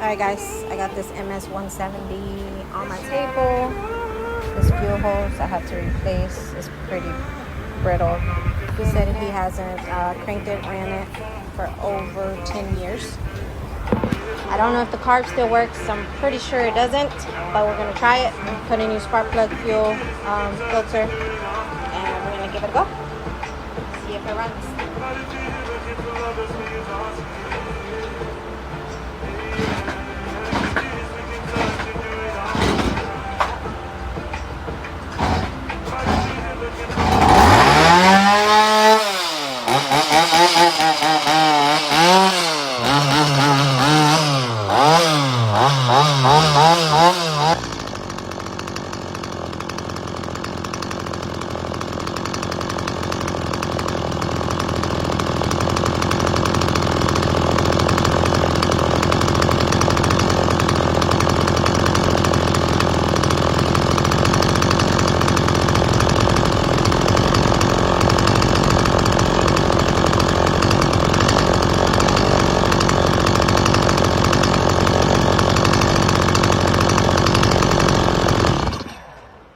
Alright guys, I got this MS170 on my table. This fuel hose I have to replace. It's pretty brittle. He said he hasn't cranked it, ran it for over 10 years. I don't know if the carb still works. I'm pretty sure it doesn't, but we're gonna try it. Put a new spark plug fuel filter, and we're gonna give it a go. See if it runs.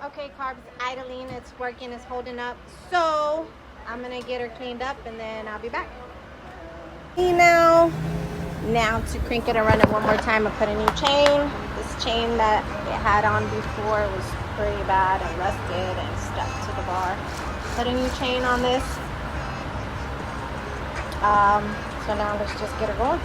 Okay, carb's idling, it's working, it's holding up. So I'm gonna get her cleaned up and then I'll be back. Now to crank it and run it one more time, I put a new chain. This chain that it had on before was pretty bad and rusted and stuck to the bar. Put a new chain on this. So now let's just get her going.